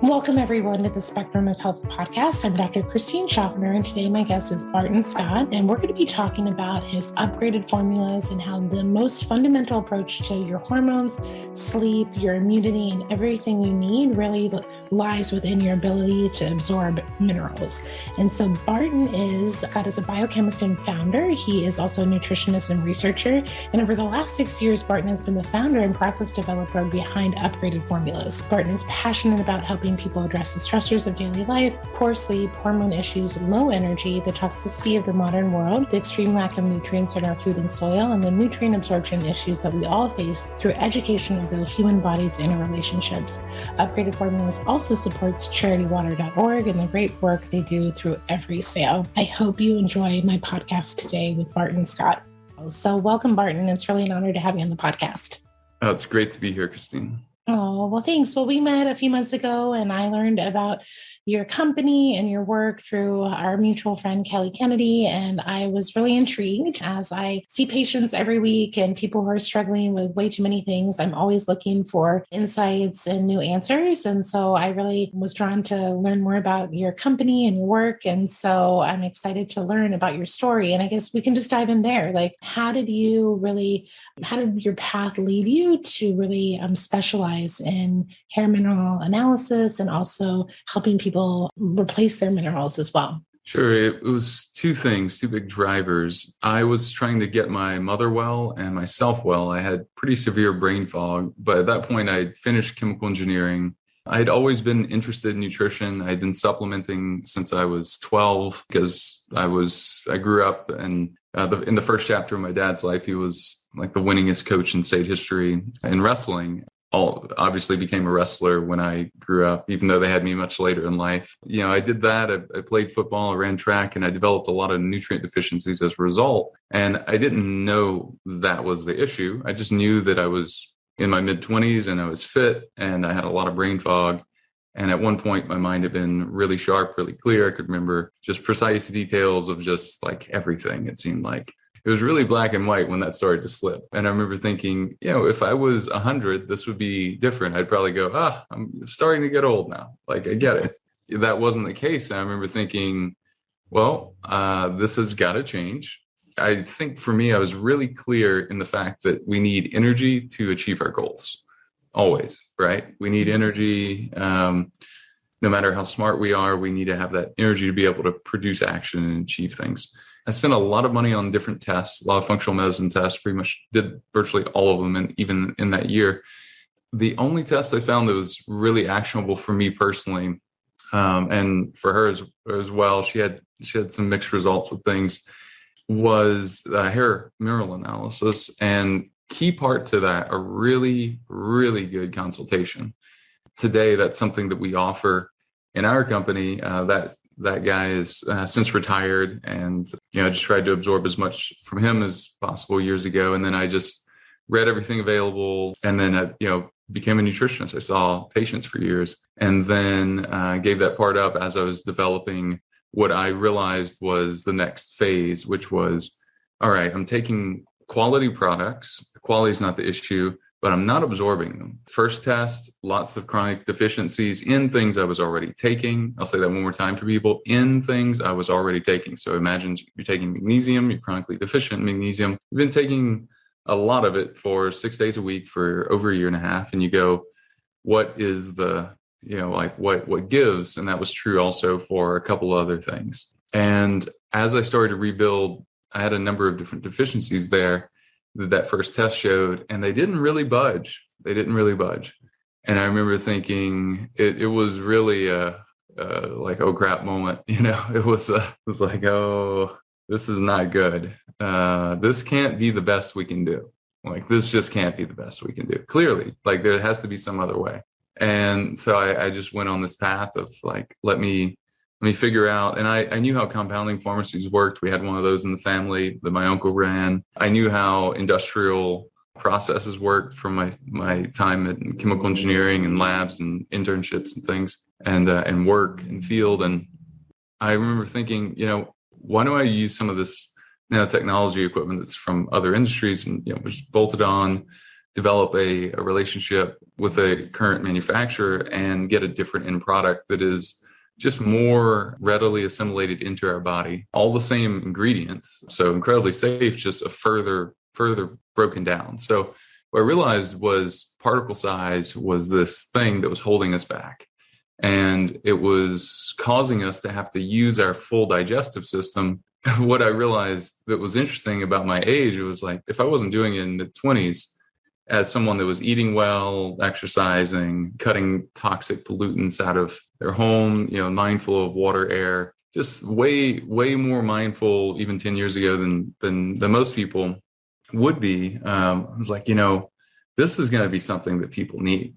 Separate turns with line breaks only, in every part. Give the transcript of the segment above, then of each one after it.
Welcome, everyone, to the Spectrum of Health podcast. I'm Dr. Christine Schaffner, and today my guest is Barton Scott, and we're going to be talking about his upgraded formulas and how the most fundamental approach to your hormones, sleep, your immunity, and everything you need really lies within your ability to absorb minerals. And so Barton Scott is a biochemist and founder. He is also a nutritionist and researcher. And over the last 6 years, Barton has been the founder and process developer behind upgraded formulas. Barton is passionate about helping people address the stressors of daily life, poor sleep, hormone issues, low energy, the toxicity of the modern world, the extreme lack of nutrients in our food and soil, and the nutrient absorption issues that we all face through education of the human body's interrelationships. Upgraded Formulas also supports charitywater.org and the great work they do through every sale. I hope you enjoy my podcast today with Barton Scott. So welcome, Barton. It's really an honor to have you on the podcast.
Oh, it's great to be here, Christine.
Oh, well, thanks. Well, we met a few months ago and I learned about your company and your work through our mutual friend, Kelly Kennedy. And I was really intrigued as I see patients every week and people who are struggling with way too many things. I'm always looking for insights and new answers. And so I really was drawn to learn more about your company and your work. And so I'm excited to learn about your story. And I guess we can just dive in there. Like, how did your path lead you to really specialize in hair mineral analysis and also helping people replace their minerals as well?
Sure. It was two big drivers. I was trying to get my mother well and myself well. I had pretty severe brain fog, but at that point I'd finished chemical engineering. I'd always been interested in nutrition. I'd been supplementing since I was 12 because I grew up and in the first chapter of my dad's life, he was like the winningest coach in state history in wrestling. Obviously became a wrestler when I grew up, even though they had me much later in life. I did that. I played football, I ran track, and I developed a lot of nutrient deficiencies as a result. And I didn't know that was the issue. I just knew that I was in my mid-20s and I was fit and I had a lot of brain fog. And at one point, my mind had been really sharp, really clear. I could remember just precise details of just like everything, it seemed like. It was really black and white when that started to slip. And I remember thinking, if I was 100, this would be different. I'd probably go, I'm starting to get old now. Like, I get it. That wasn't the case. And I remember thinking, this has got to change. I think for me, I was really clear in the fact that we need energy to achieve our goals. Always, right? We need energy. No matter how smart we are, we need to have that energy to be able to produce action and achieve things. I spent a lot of money on different tests, a lot of functional medicine tests, pretty much did virtually all of them. And even in that year, the only test I found that was really actionable for me personally, and for her as well, she had some mixed results with things, was hair mineral analysis. And key part to that, a really, really good consultation. Today, that's something that we offer in our company. That guy is since retired, and I just tried to absorb as much from him as possible years ago. And then I just read everything available, and then I became a nutritionist. I saw patients for years, and then gave that part up as I was developing what I realized was the next phase, which was, all right, I'm taking quality products. Quality is not the issue, but I'm not absorbing them. First test, lots of chronic deficiencies in things I was already taking. I'll say that one more time for people, in things I was already taking. So imagine you're taking magnesium, you're chronically deficient in magnesium. You've been taking a lot of it for 6 days a week for over a year and a half. And you go, what is what gives? And that was true also for a couple other things. And as I started to rebuild, I had a number of different deficiencies there that first test showed, and they didn't really budge. And I remember thinking it was really like, oh crap moment. It was like, oh, this is not good. This can't be the best we can do. Like, this just can't be the best we can do. Clearly, like, there has to be some other way. And so I just went on this path of like, let me figure out. And I knew how compounding pharmacies worked. We had one of those in the family that my uncle ran. I knew how industrial processes worked from my time in chemical engineering and labs and internships and things and work and field. And I remember thinking, why don't I use some of this nanotechnology equipment that's from other industries and, just bolt it on, develop a relationship with a current manufacturer and get a different end product that is just more readily assimilated into our body. All the same ingredients, so incredibly safe, just a further broken down. So what I realized was particle size was this thing that was holding us back. And it was causing us to have to use our full digestive system. What I realized that was interesting about my age, it was like, if I wasn't doing it in the 20s, as someone that was eating well, exercising, cutting toxic pollutants out of their home, mindful of water, air, just way more mindful even 10 years ago than most people would be. I was like, this is going to be something that people need.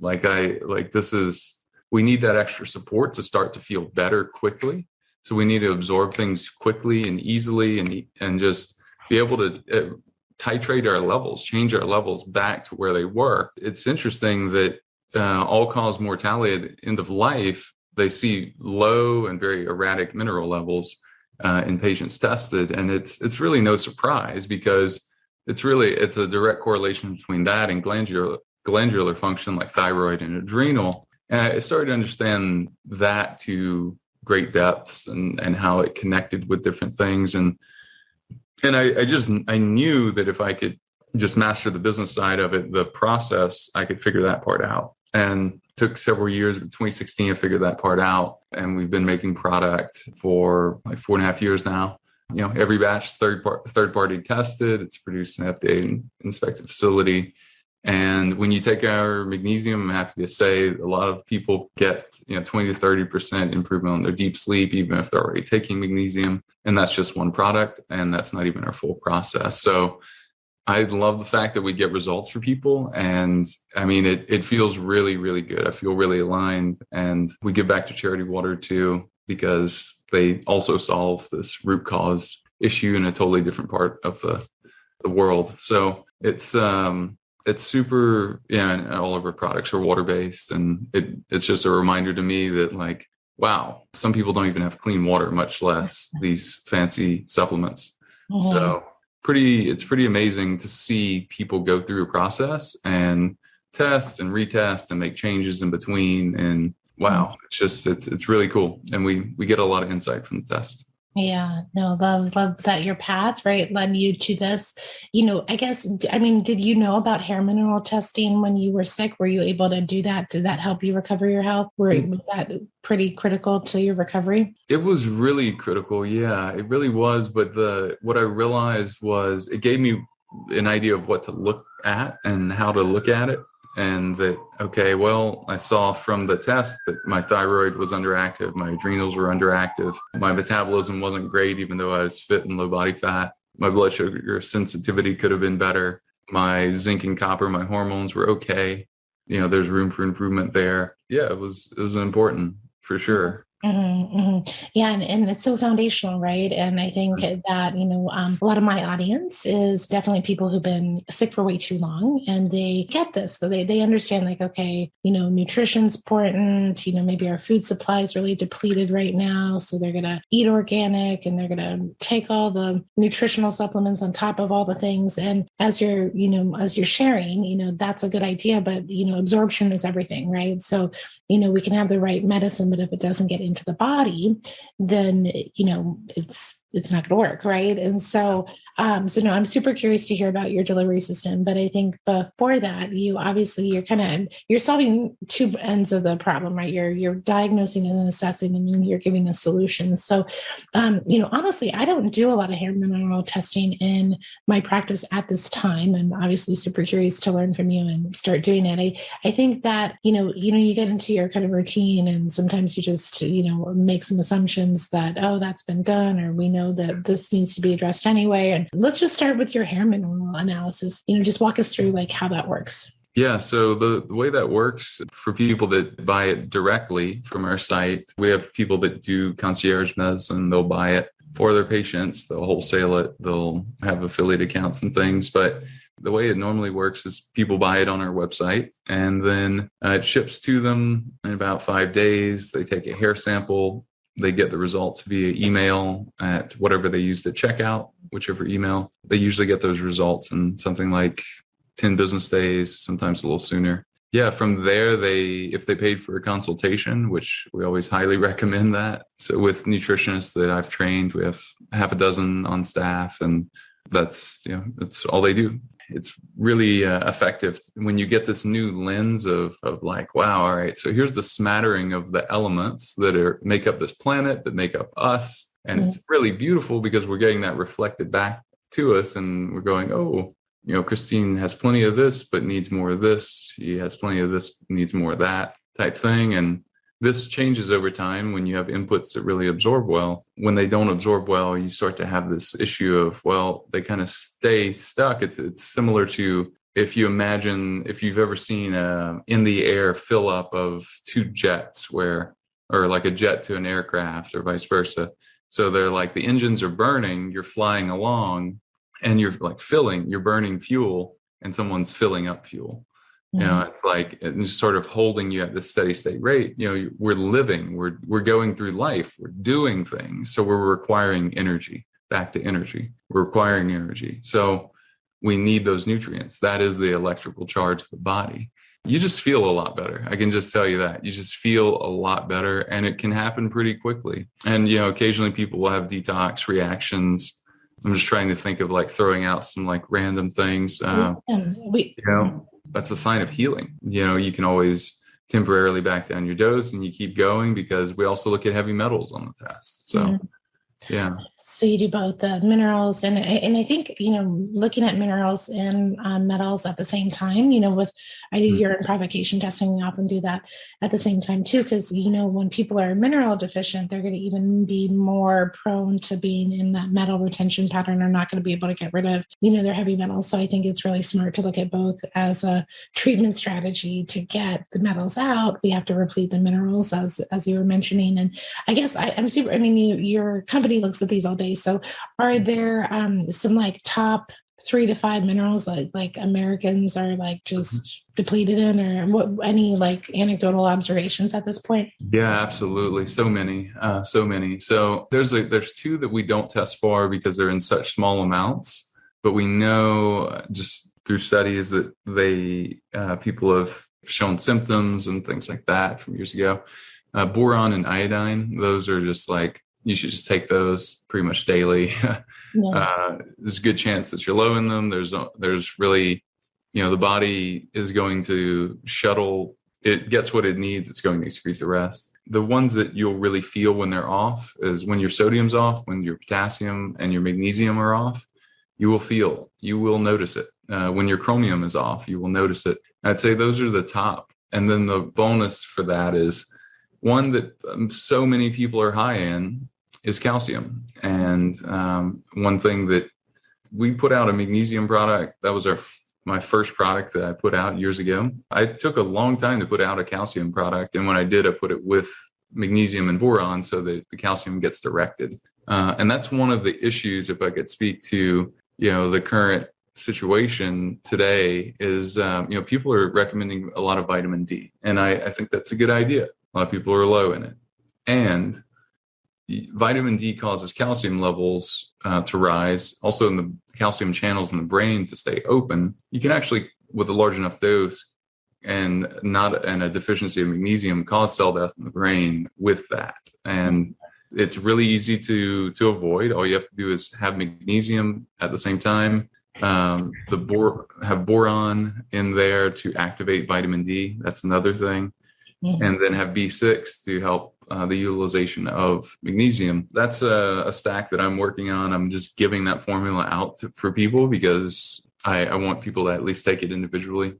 We need that extra support to start to feel better quickly. So we need to absorb things quickly and easily and just be able to titrate our levels, change our levels back to where they were. It's interesting that all-cause mortality at the end of life, they see low and very erratic mineral levels in patients tested. And it's really no surprise, because it's a direct correlation between that and glandular function like thyroid and adrenal. And I started to understand that to great depths and how it connected with different things. And I knew that if I could just master the business side of it, the process, I could figure that part out. And it took several years. In 2016, I figured that part out. And we've been making product for like 4.5 years now. Every batch third party tested. It's produced in an FDA inspected facility. And when you take our magnesium, I'm happy to say a lot of people get 20 to 30% improvement on their deep sleep, even if they're already taking magnesium. And that's just one product, and that's not even our full process. So I love the fact that we get results for people. And I mean, it feels really, really good. I feel really aligned. And we give back to Charity Water too, because they also solve this root cause issue in a totally different part of the world. So it's super, and all of our products are water-based. And it's just a reminder to me that, like, wow, some people don't even have clean water, much less these fancy supplements. Mm-hmm. So it's pretty amazing to see people go through a process and test and retest and make changes in between. And wow, it's really cool. And we get a lot of insight from the test.
Yeah, no, love that your path, right, led you to this. Did you know about hair mineral testing when you were sick? Were you able to do that? Did that help you recover your health? Was that pretty critical to your recovery?
It was really critical. Yeah, it really was. But what I realized was it gave me an idea of what to look at and how to look at it. And that, okay, well, I saw from the test that my thyroid was underactive, my adrenals were underactive, my metabolism wasn't great, even though I was fit and low body fat. My blood sugar sensitivity could have been better. My zinc and copper, my hormones were okay. There's room for improvement there. Yeah, it was important for sure.
Mm-hmm, mm-hmm. Yeah. And it's so foundational, right? And I think that, a lot of my audience is definitely people who've been sick for way too long, and they get this. So they understand, like, okay, nutrition's important, maybe our food supply is really depleted right now. So they're going to eat organic and they're going to take all the nutritional supplements on top of all the things. And as you're sharing, that's a good idea, but, absorption is everything, right? So, we can have the right medicine, but if it doesn't get into the body, then it's not going to work, right? And so I'm super curious to hear about your delivery system. But I think before that, you're solving two ends of the problem, right? You're diagnosing and then assessing, and then you're giving a solution. So, honestly, I don't do a lot of hair mineral testing in my practice at this time. I'm obviously super curious to learn from you and start doing it. I think that, you get into your kind of routine, and sometimes you just, make some assumptions that, oh, that's been done, or we know that this needs to be addressed anyway. And let's just start with your hair mineral analysis. Just walk us through like how that works.
Yeah. So the way that works for people that buy it directly from our site, we have people that do concierge medicine. They'll buy it for their patients. They'll wholesale it. They'll have affiliate accounts and things. But the way it normally works is people buy it on our website, and then it ships to them in about 5 days. They take a hair sample. They get the results via email at whatever they use to check out, whichever email. They usually get those results in something like 10 business days, sometimes a little sooner. Yeah, from there, if they paid for a consultation, which we always highly recommend that. So with nutritionists that I've trained, we have half a dozen on staff, and that's all they do. It's really effective when you get this new lens of like, wow, all right, so here's the smattering of the elements that make up this planet, that make up us. And it's really beautiful because we're getting that reflected back to us, and we're going, oh, Christine has plenty of this, but needs more of this. She has plenty of this, needs more of that type thing. And this changes over time when you have inputs that really absorb well. When they don't absorb well, you start to have this issue of, well, they kind of stay stuck. It's similar to if you've ever seen in the air fill up of two jets or like a jet to an aircraft or vice versa. So they're like the engines are burning, you're flying along, and you're like you're burning fuel, and someone's filling up fuel. It's like it's sort of holding you at this steady state rate. We're living, we're going through life, we're doing things. So we're requiring energy, back to energy. We're requiring energy. So we need those nutrients. That is the electrical charge of the body. You just feel a lot better. I can just tell you that. You just feel a lot better, and it can happen pretty quickly. And, occasionally people will have detox reactions. I'm just trying to think of like throwing out some like random things. That's a sign of healing. You can always temporarily back down your dose and you keep going, because we also look at heavy metals on the test. So, yeah.
So you do both the minerals and I think, looking at minerals and metals at the same time, I do urine provocation testing. We often do that at the same time too, because, when people are mineral deficient, they're going to even be more prone to being in that metal retention pattern, or not going to be able to get rid of, their heavy metals. So I think it's really smart to look at both as a treatment strategy to get the metals out. We have to replete the minerals as you were mentioning. And I guess your company looks at these all day. So are there some like top 3 to 5 minerals like Americans are like just depleted in, or any like anecdotal observations at this point?
Yeah, absolutely. So many. So there's 2 that we don't test for because they're in such small amounts, but we know just through studies that people have shown symptoms and things like that from years ago. Boron and iodine, those are just like, you should just take those pretty much daily. There's a good chance that you're low in them. There's really, the body is going to shuttle. It gets what it needs. It's going to excrete the rest. The ones that you'll really feel when they're off is when your sodium's off, when your potassium and your magnesium are off. You will notice it. When your chromium is off, you will notice it. I'd say those are the top. And then the bonus for that is one that so many people are high in is calcium. And one thing that we put out a magnesium product, that was my first product that I put out years ago. I took a long time to put out a calcium product. And when I did, I put it with magnesium and boron so that the calcium gets directed. And that's one of the issues, if I could speak to, the current situation today is, people are recommending a lot of vitamin D. And I think that's a good idea. A lot of people are low in it. And vitamin D causes calcium levels to rise, also in the calcium channels in the brain to stay open. You can actually, with a large enough dose and a deficiency of magnesium, cause cell death in the brain with that. And it's really easy to avoid. All you have to do is have magnesium at the same time. Have boron in there to activate vitamin D. That's another thing. And then have B6 to help the utilization of magnesium. That's a stack that I'm working on. I'm just giving that formula out for people because I want people to at least take it individually.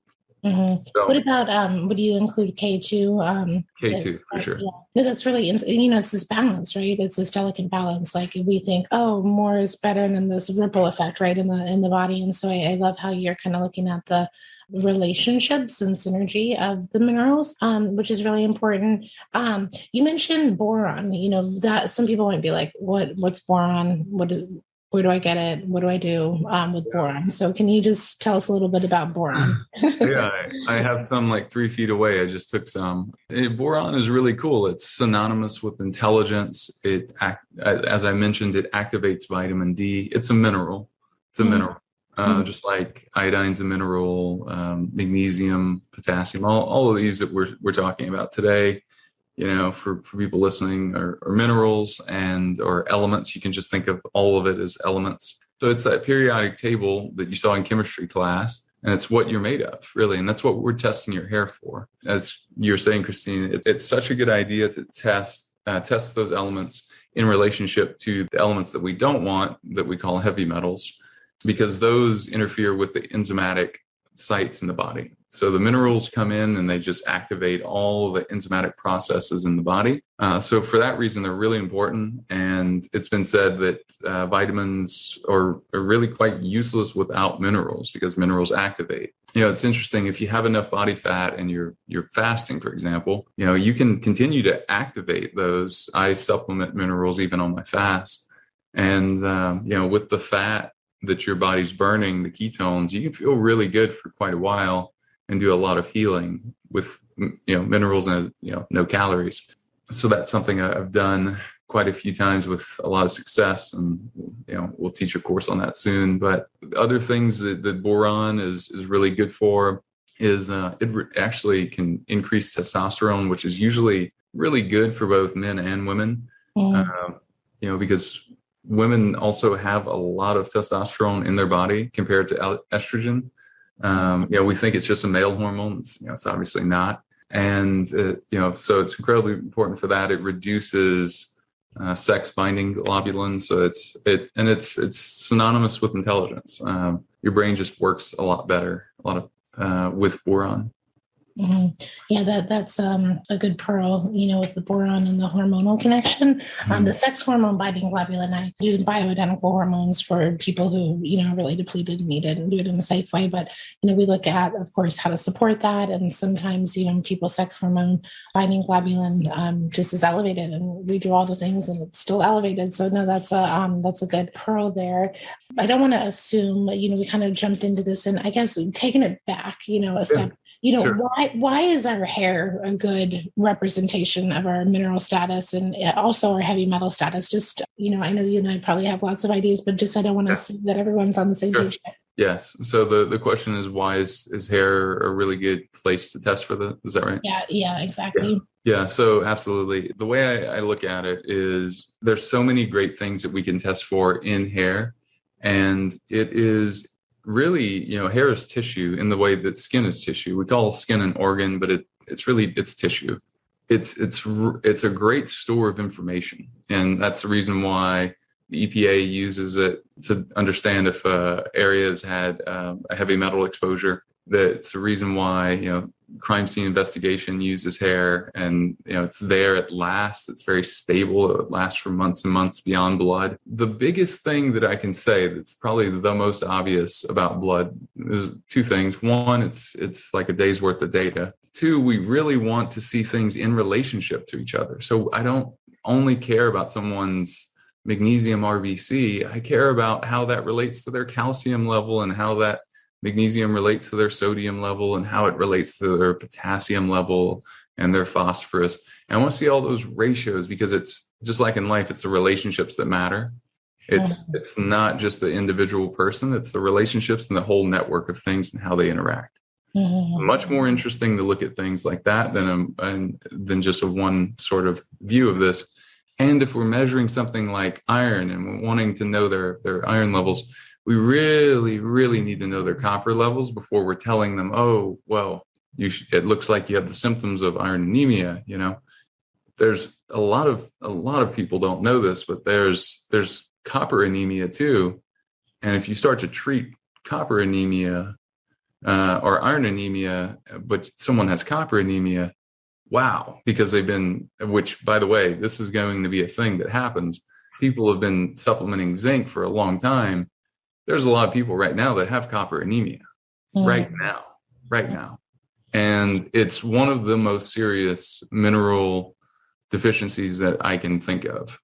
So,
what about, would you include K2?
K2, for sure.
Yeah. No, that's really, it's this balance, right? It's this delicate balance. Like we think, more is better than this ripple effect, right, in the body. And so I love how you're kind of looking at the relationships and synergy of the minerals, which is really important. You mentioned boron, that some people might be like, what's boron? Where do I get it? What do I do with boron? So can you just tell us a little bit about boron?
Yeah, I have some like 3 feet away. I just took some. Boron is really cool. It's synonymous with intelligence. As I mentioned, it activates vitamin D. It's a mineral. just like iodine's a mineral, magnesium, potassium, all of these that we're talking about today, for people listening are minerals or elements. You can just think of all of it as elements. So it's that periodic table that you saw in chemistry class, and it's what you're made of, really. And that's what we're testing your hair for. As you're saying, Christine, it's such a good idea to test those elements in relationship to the elements that we don't want, that we call heavy metals, because those interfere with the enzymatic sites in the body. So the minerals come in and they just activate all the enzymatic processes in the body. So for that reason, they're really important. And it's been said that vitamins are really quite useless without minerals, because minerals activate. It's interesting, if you have enough body fat and you're fasting, for example, you can continue to activate those. I supplement minerals even on my fast. And, with the fat that your body's burning, the ketones, you can feel really good for quite a while and do a lot of healing with, minerals and, no calories. So that's something I've done quite a few times with a lot of success. And, we'll teach a course on that soon. But other things that boron is really good for is it actually can increase testosterone, which is usually really good for both men and women, because women also have a lot of testosterone in their body compared to estrogen. We think it's just a male hormone. It's obviously not. And, so it's incredibly important for that. It reduces sex binding globulin. So it's synonymous with intelligence. Your brain just works a lot better, with boron.
Mm-hmm. Yeah, that's a good pearl, with the boron and the hormonal connection. The sex hormone binding globulin, I use bioidentical hormones for people who, are really depleted and need it, and do it in a safe way. But, we look at, of course, how to support that. And sometimes, people's sex hormone binding globulin just is elevated, and we do all the things and it's still elevated. So no, that's a good pearl there. I don't want to assume, we kind of jumped into this, and I guess taking it back, a step. Sure. Why is our hair a good representation of our mineral status and also our heavy metal status? Just, I know you and I probably have lots of ideas, but just I don't want to assume that everyone's on the same page.
Yes. So the question is, why is hair a really good place to test for that? Is that right?
Yeah, exactly.
Yeah. So absolutely. The way I look at it is there's so many great things that we can test for in hair, and it is really, hair is tissue in the way that skin is tissue. We call skin an organ, but it's tissue. It's a great store of information. And that's the reason why the EPA uses it to understand if areas had a heavy metal exposure. That's the reason why, crime scene investigation uses hair, and, it's there, it lasts, it's very stable, it lasts for months and months beyond blood. The biggest thing that I can say that's probably the most obvious about blood is two things. One, it's like a day's worth of data. Two, we really want to see things in relationship to each other. So I don't only care about someone's magnesium RBC, I care about how that relates to their calcium level, and how that magnesium relates to their sodium level, and how it relates to their potassium level and their phosphorus. And I want to see all those ratios, because it's just like in life, it's the relationships that matter. It's not just the individual person, it's the relationships and the whole network of things and how they interact. Much more interesting to look at things like that than just a one sort of view of this. And if we're measuring something like iron and we're wanting to know their iron levels, we really, really need to know their copper levels before we're telling them, oh, well, it looks like you have the symptoms of iron anemia. There's a lot of people don't know this, but there's copper anemia too. And if you start to treat copper anemia or iron anemia, but someone has copper anemia, wow, because which, by the way, this is going to be a thing that happens. People have been supplementing zinc for a long time. There's a lot of people right now that have copper anemia right now. And it's one of the most serious mineral deficiencies that I can think of.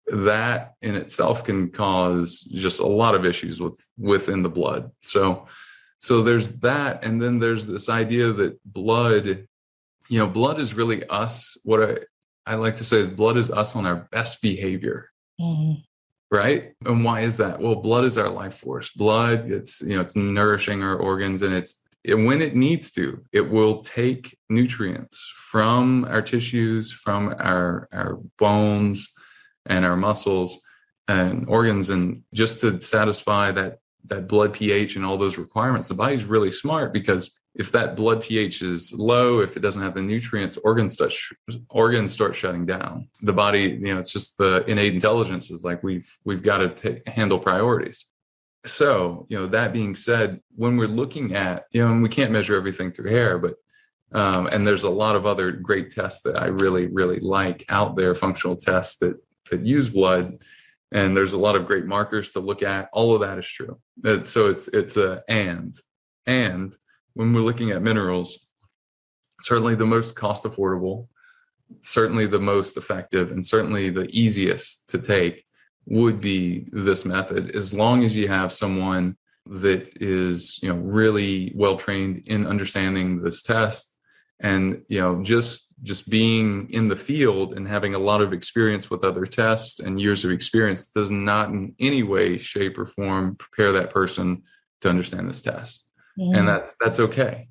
That in itself can cause just a lot of issues within the blood. So there's that. And then there's this idea that blood is really us. What I like to say is blood is us on our best behavior. Right. And why is that? Well, blood is our life force. Blood, it's nourishing our organs, and when it needs to, it will take nutrients from our tissues, from our bones and our muscles and organs. And just to satisfy that blood pH and all those requirements, the body's really smart, because if that blood pH is low, if it doesn't have the nutrients, organs start shutting down. The body, it's just the innate intelligence is like, we've got to handle priorities. So, that being said, when we're looking at, and we can't measure everything through hair, but and there's a lot of other great tests that I really, really like out there, functional tests that use blood. And there's a lot of great markers to look at. All of that is true. So it's a and when we're looking at minerals, certainly the most cost affordable, certainly the most effective, and certainly the easiest to take would be this method, as long as you have someone that is, really well trained in understanding this test. And, just being in the field and having a lot of experience with other tests and years of experience does not in any way, shape, or form prepare that person to understand this test. And that's okay.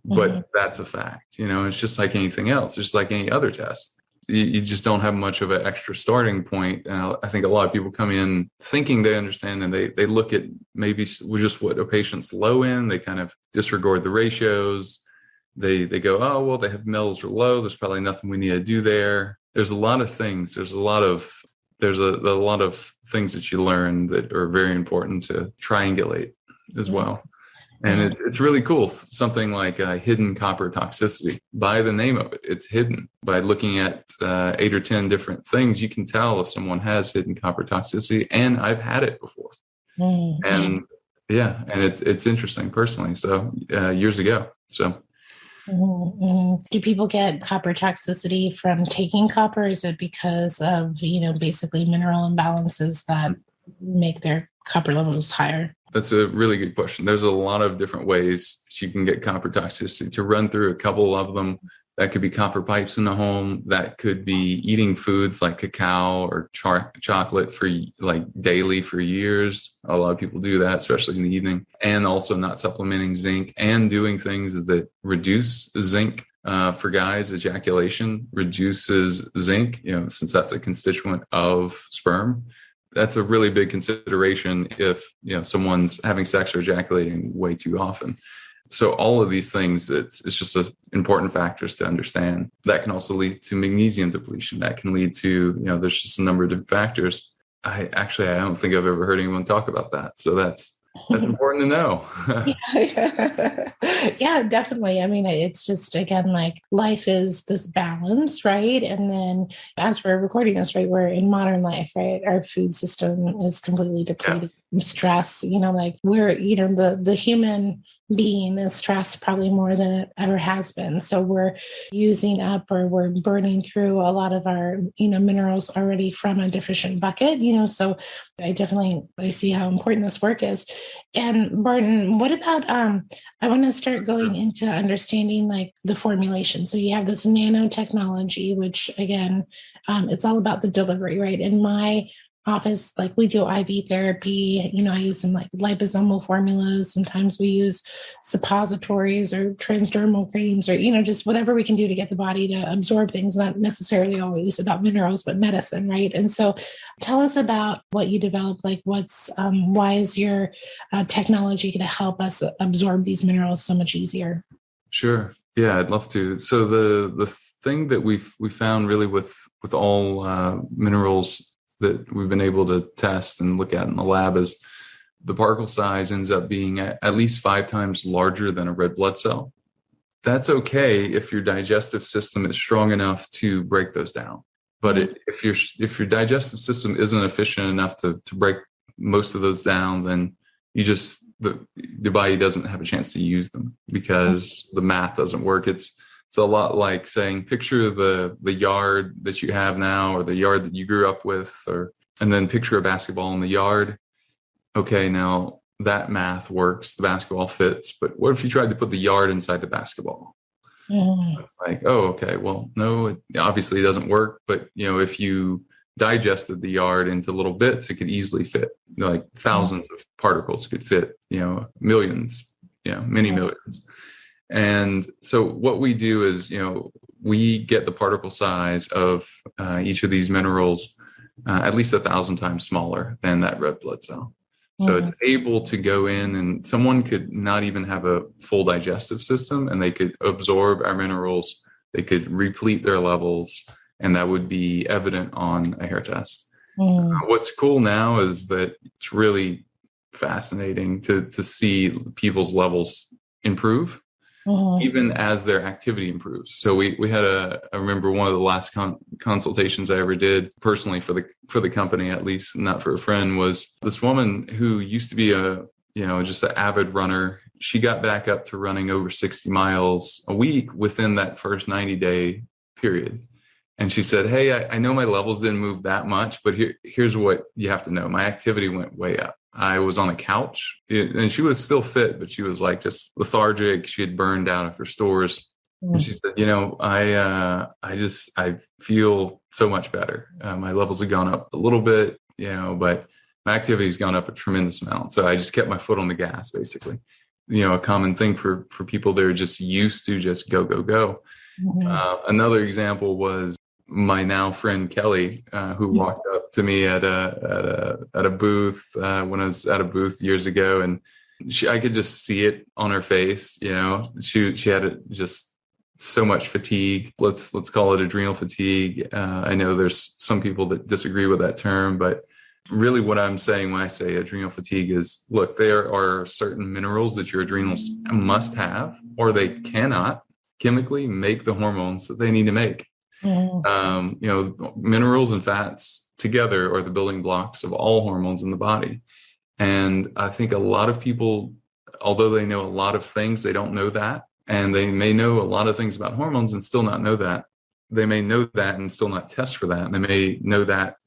But that's a fact. It's just like anything else, just like any other test. You just don't have much of an extra starting point. And I think a lot of people come in thinking they understand, and they look at maybe just what a patient's low in. They kind of disregard the ratios. They go, oh, well, they have metals are low. There's probably nothing we need to do there. There's a lot of things. There's a lot of things that you learn that are very important to triangulate as well. And it's really cool. Something like hidden copper toxicity. By the name of it, it's hidden. By looking at 8 or 10 different things, you can tell if someone has hidden copper toxicity. And I've had it before. And it's interesting personally. So years ago. So.
Do people get copper toxicity from taking copper? Is it because of, basically mineral imbalances that make their copper levels higher?
That's a really good question. There's a lot of different ways that you can get copper toxicity. To run through a couple of them, that could be copper pipes in the home. That could be eating foods like cacao or chocolate for daily for years. A lot of people do that, especially in the evening. And also not supplementing zinc and doing things that reduce zinc. For guys, ejaculation reduces zinc, since that's a constituent of sperm. That's a really big consideration if, someone's having sex or ejaculating way too often. So all of these things, it's just important factors to understand. That can also lead to magnesium depletion. That can lead to, there's just a number of different factors. I don't think I've ever heard anyone talk about that. So that's important to know.
Yeah, definitely. I mean, it's just, again, like life is this balance, right? And then as we're recording this, right, we're in modern life, right? Our food system is completely depleted. Stress, we're, the human being is stressed probably more than it ever has been. So we're using up, or we're burning through a lot of our, minerals already from a deficient bucket, so I see how important this work is. And Barton, what about, I want to start going into understanding like the formulation. So you have this nanotechnology, which again, it's all about the delivery, right? In my office, like we do IV therapy, I use some like liposomal formulas. Sometimes we use suppositories or transdermal creams, or, just whatever we can do to get the body to absorb things, not necessarily always about minerals, but medicine, right? And so tell us about what you develop, like why is your technology going to help us absorb these minerals so much easier?
Sure. Yeah, I'd love to. So the thing that we found really with all minerals that we've been able to test and look at in the lab is the particle size ends up being at least 5 times larger than a red blood cell. That's okay if your digestive system is strong enough to break those down. But if your digestive system isn't efficient enough to break most of those down, then the body doesn't have a chance to use them because the math doesn't work. It's a lot like saying, picture the yard that you have now, or the yard that you grew up with, and then picture a basketball in the yard. Okay, now that math works, the basketball fits, but what if you tried to put the yard inside the basketball? It's like, oh, okay, well, no, it obviously doesn't work. But if you digested the yard into little bits, it could easily fit, like thousands of particles could fit, millions, many millions. And so what we do is, we get the particle size of each of these minerals at least 1,000 times smaller than that red blood cell. So it's able to go in, and someone could not even have a full digestive system, and they could absorb our minerals. They could replete their levels, and that would be evident on a hair test. What's cool now is that it's really fascinating to see people's levels improve, even as their activity improves. So we had I remember one of the last consultations I ever did personally for the company, at least not for a friend, was this woman who used to be just an avid runner. She got back up to running over 60 miles a week within that first 90-day period. And she said, "Hey, I know my levels didn't move that much, but here's what you have to know. My activity went way up. I was on a couch," and she was still fit, but she was like just lethargic. She had burned out of her stores. And she said, I feel so much better. My levels have gone up a little bit, but my activity's gone up a tremendous amount. So I just kept my foot on the gas, basically. A common thing for people that are just used to just go, go, go. Another example was my now friend Kelly, who walked up to me at a booth when I was at a booth years ago, and I could just see it on her face. She had just so much fatigue. Let's call it adrenal fatigue. I know there's some people that disagree with that term, but really what I'm saying when I say adrenal fatigue is, look, there are certain minerals that your adrenals must have, or they cannot chemically make the hormones that they need to make. Minerals and fats together are the building blocks of all hormones in the body. And I think a lot of people, although they know a lot of things, they don't know that. And they may know a lot of things about hormones and still not know that. They may know that and still not test for that. They may know that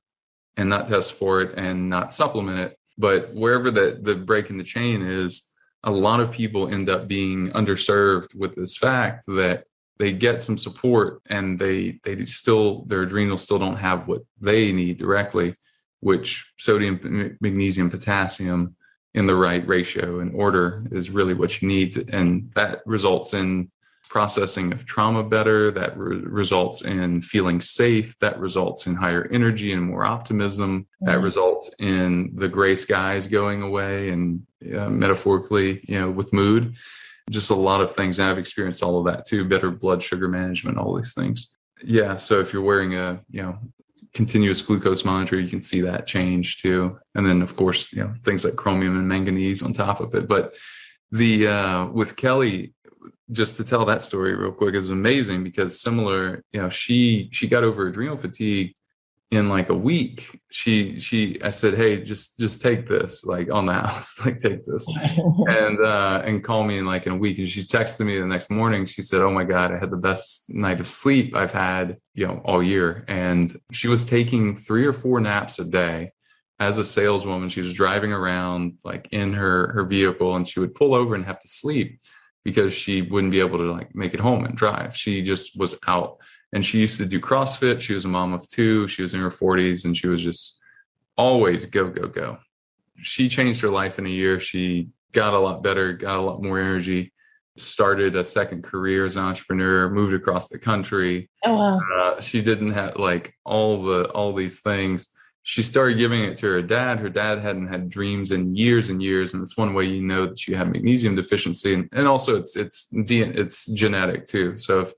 and not test for it and not supplement it. But wherever the break in the chain is, a lot of people end up being underserved with this fact that they get some support and their adrenals still don't have what they need directly, which sodium, magnesium, potassium in the right ratio and order is really what you need. And that results in processing of trauma better. That results in feeling safe. That results in higher energy and more optimism. That results in the gray skies going away, and metaphorically, with mood. Just a lot of things. And I've experienced all of that too. Better blood sugar management, all these things. Yeah. So if you're wearing a, continuous glucose monitor, you can see that change too. And then of course, things like chromium and manganese on top of it. But with Kelly, just to tell that story real quick, is amazing because similar, she got over adrenal fatigue in like a week. I said, "Hey, just take this, like on the house, like take this," and call me in like in a week. And she texted me the next morning. She said, "Oh my God, I had the best night of sleep I've had, all year." And she was taking 3 or 4 naps a day. As a saleswoman, she was driving around like in her vehicle, and she would pull over and have to sleep because she wouldn't be able to like make it home and drive. She just was out. And she used to do CrossFit. She was a mom of 2. She was in her 40s, and she was just always go, go, go. She changed her life in a year. She got a lot better, got a lot more energy, started a second career as an entrepreneur, moved across the country.
Oh, wow.
She didn't have like all these things. She started giving it to her dad. Her dad hadn't had dreams in years and years. And it's one way you know that you have magnesium deficiency. And also it's genetic too. So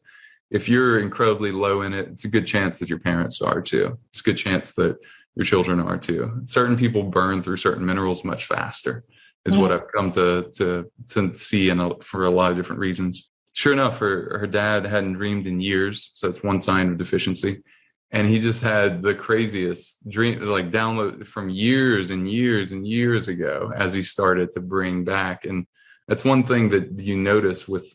if you're incredibly low in it, it's a good chance that your parents are too. It's a good chance that your children are too. Certain people burn through certain minerals much faster, is what I've come to see for a lot of different reasons. Sure enough, her dad hadn't dreamed in years. So that's one sign of deficiency. And he just had the craziest dream, like download from years and years and years ago as he started to bring back. And that's one thing that you notice with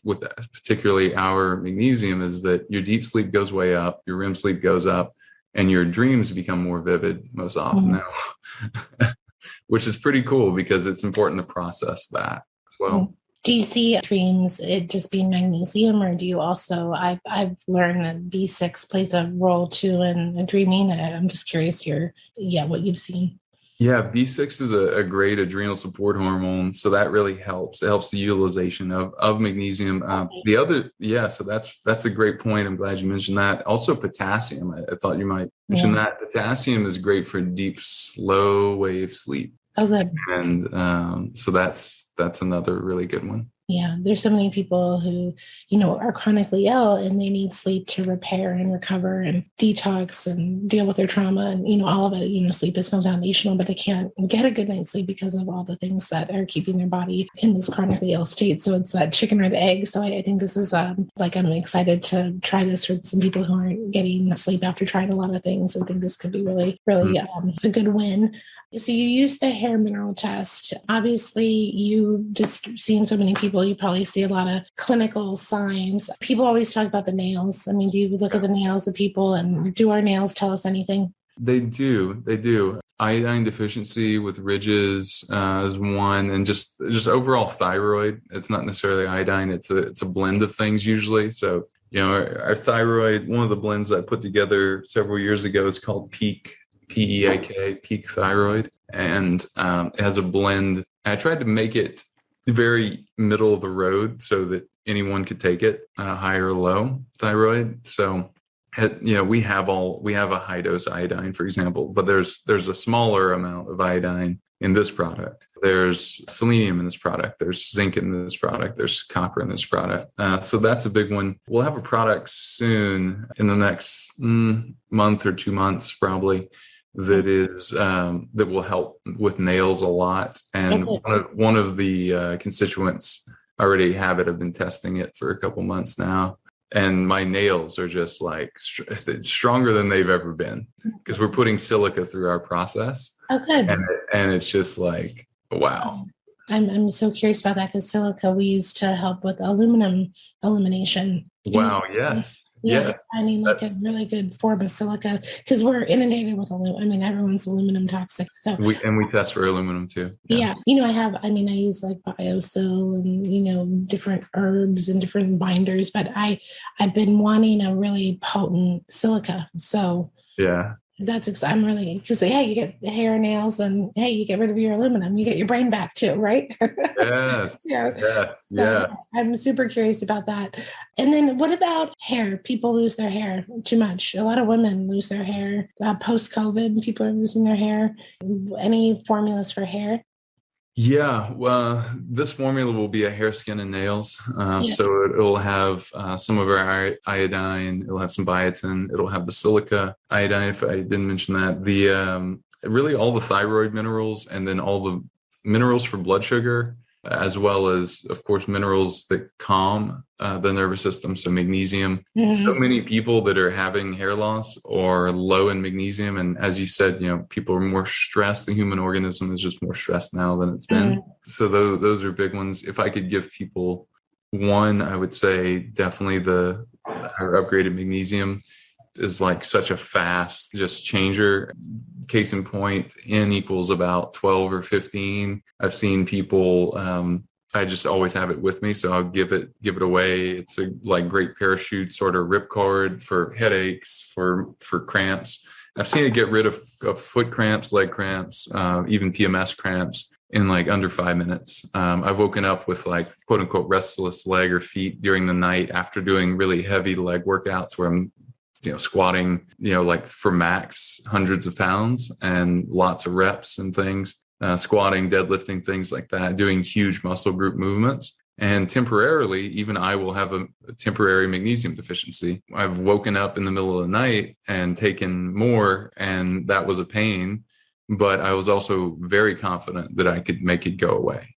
particularly our magnesium is that your deep sleep goes way up, your REM sleep goes up, and your dreams become more vivid most often now, which is pretty cool because it's important to process that as well.
Do you see dreams it just being magnesium, or do you also, I've learned that B6 plays a role too in dreaming. I'm just curious what you've seen.
Yeah, B6 is a great adrenal support hormone. So that really helps. It helps the utilization of magnesium. So that's a great point. I'm glad you mentioned that. Also potassium. I thought you might mention that. Potassium is great for deep, slow wave sleep.
Oh, good.
And so that's another really good one.
Yeah, there's so many people who, are chronically ill and they need sleep to repair and recover and detox and deal with their trauma and, all of it. Sleep is so foundational, but they can't get a good night's sleep because of all the things that are keeping their body in this chronically ill state. So it's that chicken or the egg. So I think this is I'm excited to try this for some people who aren't getting sleep after trying a lot of things. I think this could be really, really a good win. So you use the hair mineral test. Obviously, you just seen so many people, you probably see a lot of clinical signs. People always talk about the nails. I mean, do you look at the nails of people and do our nails tell us anything?
They do. Iodine deficiency with ridges is one, and just overall thyroid. It's not necessarily iodine. It's a blend of things usually. So, our thyroid, one of the blends that I put together several years ago is called Peak. PEAK, peak thyroid, and it has a blend. I tried to make it very middle of the road so that anyone could take it, high or low thyroid. So, we have a high dose iodine, for example, but there's a smaller amount of iodine in this product. There's selenium in this product. There's zinc in this product. There's copper in this product. So that's a big one. We'll have a product soon in the next month or 2 months, probably, that will help with nails a lot. And one of the constituents already have it. I've been testing it for a couple months now. And my nails are just like stronger than they've ever been because we're putting silica through our process.
Oh, good.
And it's just like, wow.
I'm so curious about that because silica we use to help with aluminum elimination.
Wow. Yes.
Yeah,
yes.
I mean, like a really good form of silica because we're inundated with aluminum. I mean, everyone's aluminum toxic. So
we test for aluminum too.
Yeah. I use like BioSil and, different herbs and different binders, but I've been wanting a really potent silica. So yeah. That's I'm really because you get hair, nails, and you get rid of your aluminum. You get your brain back too, right?
Yes. Yes.
So I'm super curious about that. And then what about hair? People lose their hair too much. A lot of women lose their hair post-COVID. People are losing their hair. Any formulas for hair?
Yeah, well, this formula will be a hair, skin, and nails. So it'll have some of our iodine. It'll have some biotin. It'll have the silica iodine, if I didn't mention that. The really all the thyroid minerals, and then all the minerals for blood sugar, as well as, of course, minerals that calm the nervous system. So magnesium. Mm-hmm. So many people that are having hair loss are low in magnesium. And as you said, people are more stressed. The human organism is just more stressed now than it's been. Mm-hmm. So those are big ones. If I could give people one, I would say definitely our upgraded magnesium is like such a fast just changer. Case in point, N equals about 12 or 15. I've seen people, I just always have it with me, so I'll give it away. It's a great parachute sort of ripcord for headaches, for cramps. I've seen it get rid of foot cramps, leg cramps, even PMS cramps in under 5 minutes. I've woken up with quote unquote restless leg or feet during the night after doing really heavy leg workouts where I'm squatting, for max hundreds of pounds and lots of reps and things, squatting, deadlifting, things like that, doing huge muscle group movements. And temporarily, even I will have a temporary magnesium deficiency. I've woken up in the middle of the night and taken more, and that was a pain. But I was also very confident that I could make it go away,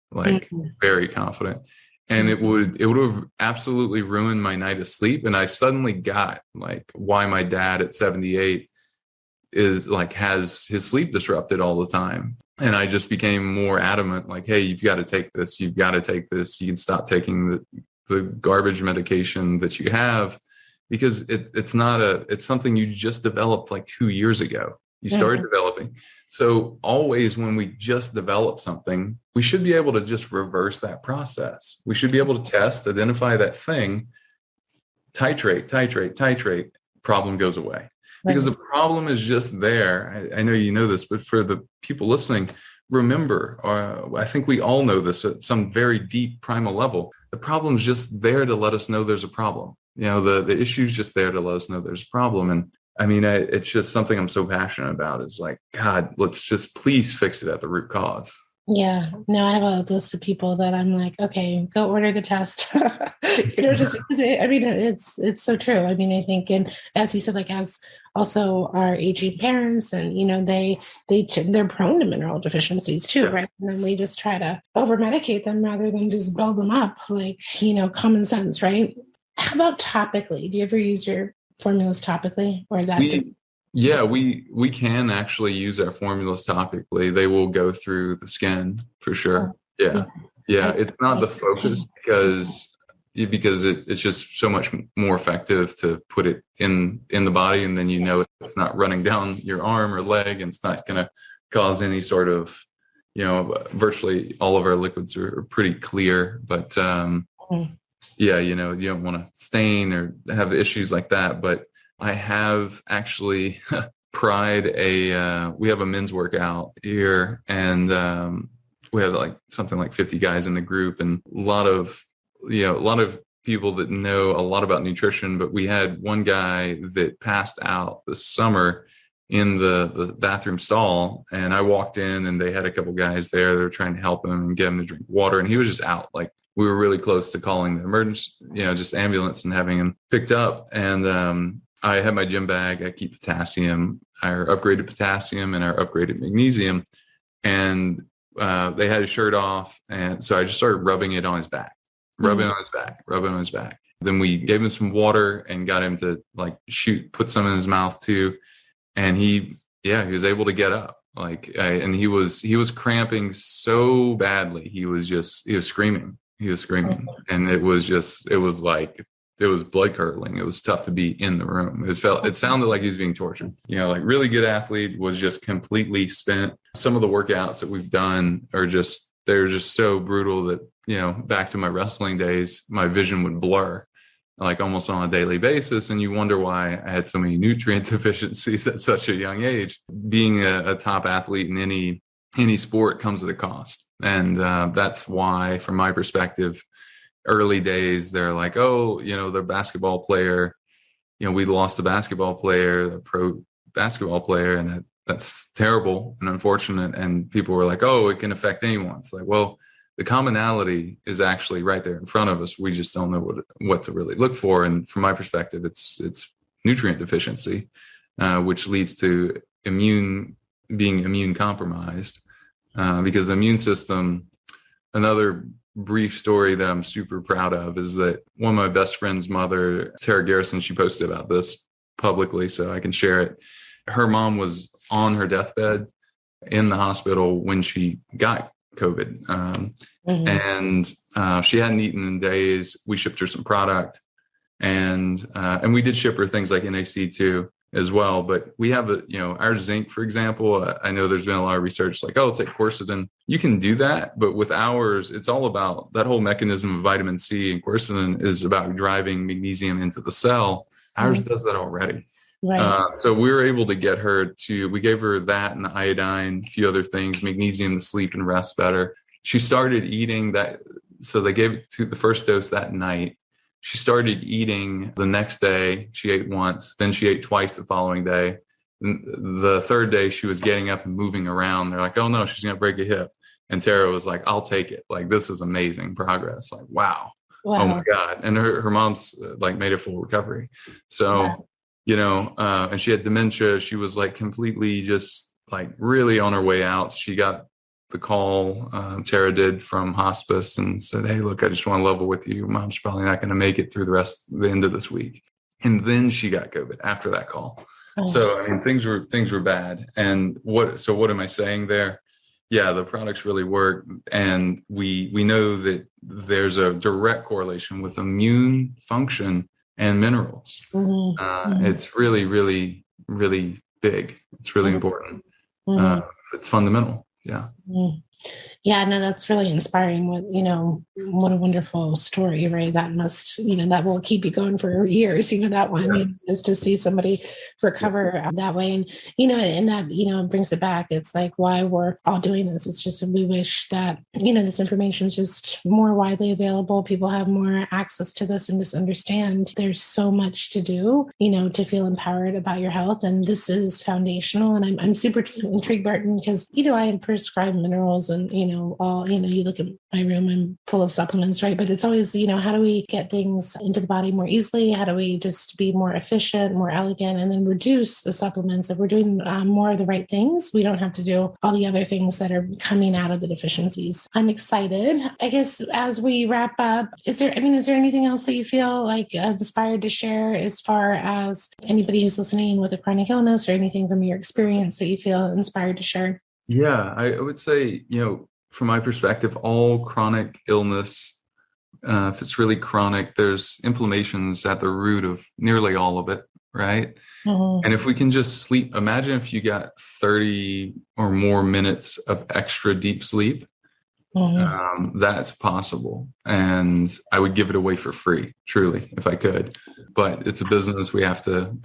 very confident. And it would have absolutely ruined my night of sleep. And I suddenly got why my dad at 78 is has his sleep disrupted all the time. And I just became more adamant, hey, you've got to take this. You've got to take this. You can stop taking the garbage medication that you have because it's something you just developed 2 years ago. You started developing. So always when we just develop something, we should be able to just reverse that process. We should be able to test, identify that thing, titrate, problem goes away. Because the problem is just there. I know you know this, but for the people listening, remember, I think we all know this at some very deep primal level. The problem is just there to let us know there's a problem. The issue is just there to let us know there's a problem. And I mean, it's just something I'm so passionate about is like, God, let's just please fix it at the root cause.
Yeah. No, I have a list of people that I'm like, okay, go order the test. Just because it's so true. I mean, I think, and as you said, like as also our aging parents, and they're prone to mineral deficiencies too, right? And then we just try to over medicate them rather than just build them up, like common sense, right? How about topically? Do you ever use your formulas topically, or that?
We can actually use our formulas topically. They will go through the skin for sure. Yeah. It's not the focus because it's just so much more effective to put it in the body, and then it's not running down your arm or leg, and it's not going to cause any sort of virtually all of our liquids are pretty clear, but you don't want to stain or have issues like that. But I have actually we have a men's workout here, and we have like something like 50 guys in the group, and a lot of people that know a lot about nutrition. But we had one guy that passed out this summer in the bathroom stall, and I walked in, and they had a couple guys there. They were trying to help him and get him to drink water, and he was just out. Like, we were really close to calling the emergency, just ambulance and having him picked up. And I had my gym bag. I keep potassium, our upgraded potassium and our upgraded magnesium. And they had his shirt off. And so I just started rubbing it on his back, rubbing on his back. Then we gave him some water and got him to put some in his mouth too. And he was able to get up. And he was cramping so badly. He was screaming. And it was blood curdling. It was tough to be in the room. It sounded like he was being tortured. Really good athlete, was just completely spent. Some of the workouts that we've done they're just so brutal that, back to my wrestling days, my vision would blur like almost on a daily basis. And you wonder why I had so many nutrient deficiencies at such a young age. Being a top athlete in any sport comes at a cost. And that's why, from my perspective, early days, they're like, the basketball player, we lost a basketball player, a pro basketball player, and that's terrible and unfortunate. And people were like, it can affect anyone. It's like, well, the commonality is actually right there in front of us. We just don't know what to really look for. And from my perspective, it's nutrient deficiency, which leads to being immune compromised, because the immune system. Another brief story that I'm super proud of is that one of my best friend's mother, Tara Garrison, she posted about this publicly, so I can share it. Her mom was on her deathbed in the hospital when she got COVID. And she hadn't eaten in days. We shipped her some product, and we did ship her things like NAC too as well. But we have our zinc, for example. I know there's been a lot of research like, take quercetin. You can do that, but with ours, it's all about that whole mechanism of vitamin C, and quercetin is about driving magnesium into the cell. Ours does that already. Right. So we were able to get her we gave her that and the iodine, a few other things, magnesium to sleep and rest better. She started eating that. So they gave it to the first dose that night. She started eating the next day. She ate once, then she ate twice the following day. The third day, she was getting up and moving around. They're like, oh no, she's going to break a hip. And Tara was like, I'll take it. Like, this is amazing progress. Like, wow. Oh my God. And her mom's made a full recovery. So, and she had dementia. She was completely just really on her way out. She got the call, Tara did, from hospice, and said, hey, look, I just want to level with you. Mom's probably not going to make it through the end of this week. And then she got COVID after that call. So, things were bad. And what am I saying there? Yeah, the products really work. And we know that there's a direct correlation with immune function and minerals. It's really, really, really big. It's really important.
Mm-hmm.
It's fundamental. Yeah.
Mm-hmm. Yeah, no, that's really inspiring. What a wonderful story, right? That must, that will keep you going for years. That one is to see somebody recover that way. And that, brings it back. It's like why we're all doing this. It's just we wish that, this information is just more widely available. People have more access to this and just understand there's so much to do, to feel empowered about your health. And this is foundational. And I'm super intrigued, Barton, because, I am prescribed minerals and, you look at my room, I'm full of supplements, right? But it's always, how do we get things into the body more easily? How do we just be more efficient, more elegant, and then reduce the supplements? If we're doing more of the right things, we don't have to do all the other things that are coming out of the deficiencies. I'm excited. I guess as we wrap up, is there anything else that you feel like inspired to share as far as anybody who's listening with a chronic illness or anything from your experience that you feel inspired to share?
Yeah, I would say, from my perspective, all chronic illness, if it's really chronic, there's inflammations at the root of nearly all of it, right? Mm-hmm. And if we can just sleep, imagine if you got 30 or more minutes of extra deep sleep, that's possible. And I would give it away for free, truly, if I could. But it's a business. We have to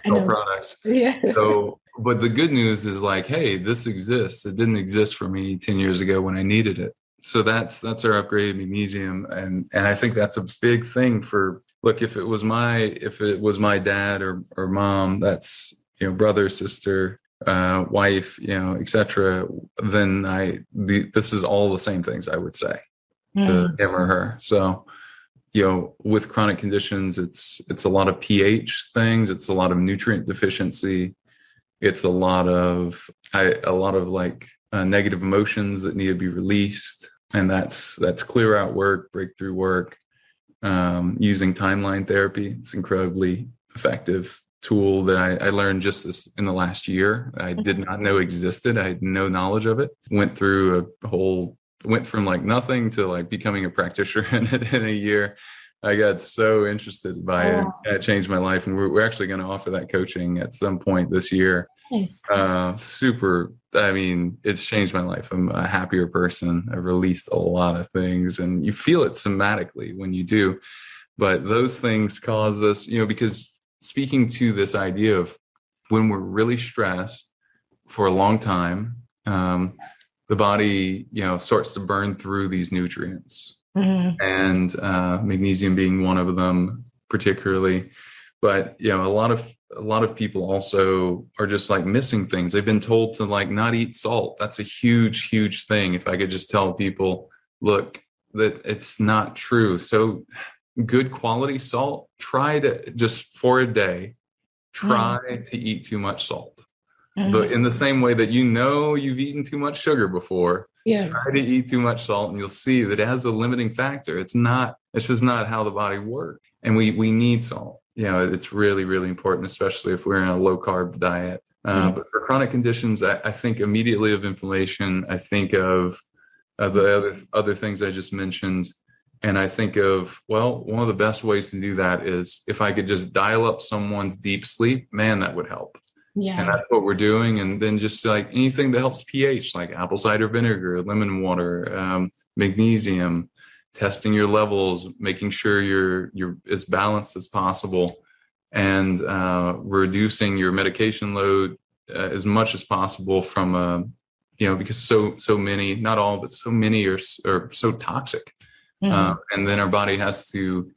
sell products. Yeah. So, but the good news is like, hey, this exists. It didn't exist for me 10 years ago when I needed it. So that's our upgraded magnesium. And I think that's a big thing for, look, if it was my dad or mom, that's, brother, sister, wife, etc., then this is all the same things I would say to him or her. So, with chronic conditions, it's a lot of pH things. It's a lot of nutrient deficiency. It's a lot of negative emotions that need to be released. And that's clear out work, breakthrough work, using timeline therapy. It's incredibly effective tool that I learned just this in the last year. I did not know existed. I had no knowledge of it. Went from like nothing to like becoming a practitioner in a year. I got so interested by it. It changed my life. And we're actually going to offer that coaching at some point this year. Nice. It's changed my life. I'm a happier person. I've released a lot of things, and you feel it somatically when you do. But those things cause us, because speaking to this idea of when we're really stressed for a long time, the body, starts to burn through these nutrients, and magnesium being one of them particularly. But, a lot of people also are just like missing things. They've been told to like not eat salt. That's a huge, huge thing. If I could just tell people, look, that it's not true. So good quality salt, try to just for a day, try to eat too much salt. But in the same way that you've eaten too much sugar before, try to eat too much salt, and you'll see that it has a limiting factor. It's just not how the body works. And we need salt. It's really, really important, especially if we're in a low carb diet. But for chronic conditions, I think immediately of inflammation. I think of the other things I just mentioned. And I think of, one of the best ways to do that is if I could just dial up someone's deep sleep, man, that would help. Yeah. And that's what we're doing. And then just like anything that helps pH, like apple cider vinegar, lemon water, magnesium, testing your levels, making sure you're as balanced as possible, and reducing your medication load as much as possible from, because so many, not all, but so many are so toxic. And then our body has to,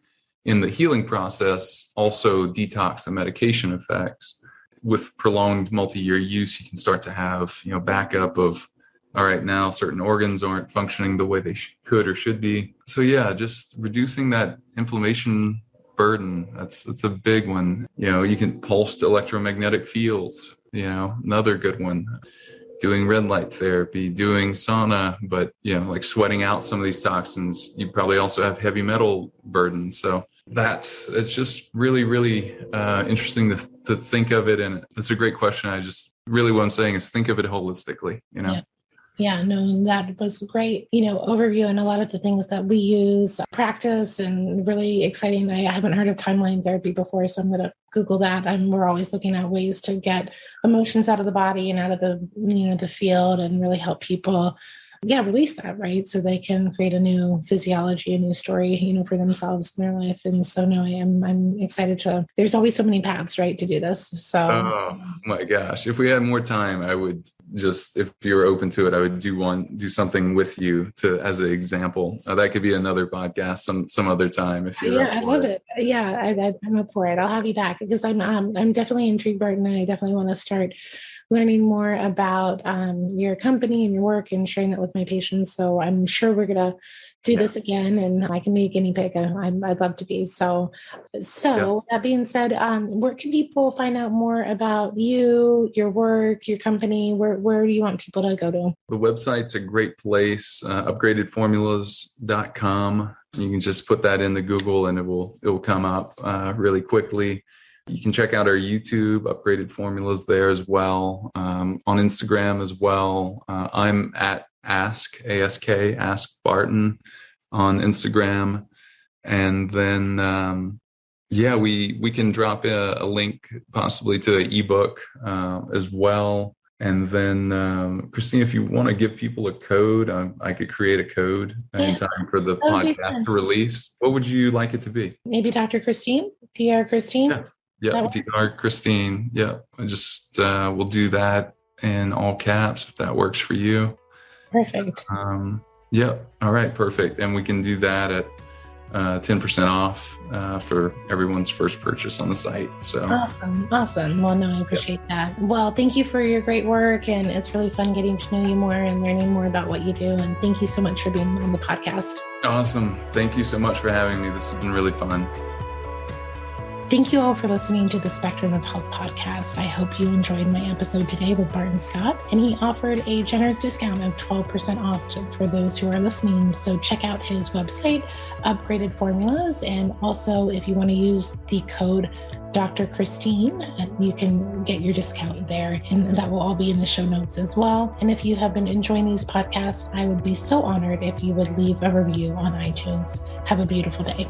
in the healing process, also detox the medication effects. With prolonged multi-year use, you can start to have, backup of, all right, now certain organs aren't functioning the way they could or should be. So just reducing that inflammation burden. That's a big one. You can pulsed electromagnetic fields, another good one. Doing red light therapy, doing sauna, but like sweating out some of these toxins. You probably also have heavy metal burden. So it's just really, really interesting to think of it. And it's a great question. What I'm saying is think of it holistically,
Yeah, no, that was great, overview, and a lot of the things that we use, practice, and really exciting. I haven't heard of timeline therapy before, so I'm going to Google that. And we're always looking at ways to get emotions out of the body and out of the field and really help people release that, right? So they can create a new physiology, a new story, for themselves in their life. And so no, I'm excited there's always so many paths, right, to do this. So
oh my gosh, if we had more time, I would just, if you're open to it, I would do something with you as an example. That could be another podcast some other time if you're
I love it. Yeah, I'm up for it. I'll have you back because I'm definitely intrigued, Barton. I definitely want to start learning more about your company and your work and sharing that with my patients. So I'm sure we're going to do this again, and I can be a guinea pig. I'd love to be. So that being said, where can people find out more about you, your work, your company? Where do you want people to go to?
The website's a great place, upgradedformulas.com. You can just put that into Google and it will come up really quickly. You can check out our YouTube, Upgraded Formulas, there as well. On Instagram as well. I'm at Ask Barton on Instagram. And then, we can drop a link possibly to the ebook as well. And then, Christine, if you want to give people a code, I could create a code anytime for the podcast to release. What would you like it to be?
Maybe Dr. Christine, Dr. Christine.
Yeah, Dr. Christine. Yeah, I just we'll do that in all caps if that works for you.
Perfect.
All right, perfect. And we can do that at 10% off for everyone's first purchase on the site. So
awesome. Well, no, I appreciate that. Well, thank you for your great work, and it's really fun getting to know you more and learning more about what you do. And thank you so much for being on the podcast.
Awesome. Thank you so much for having me. This has been really fun.
Thank you all for listening to the Spectrum of Health podcast. I hope you enjoyed my episode today with Barton Scott, and he offered a generous discount of 12% off for those who are listening. So check out his website, Upgraded Formulas, and also if you want to use the code Dr. Christine, you can get your discount there, and that will all be in the show notes as well. And if you have been enjoying these podcasts, I would be so honored if you would leave a review on iTunes. Have a beautiful day.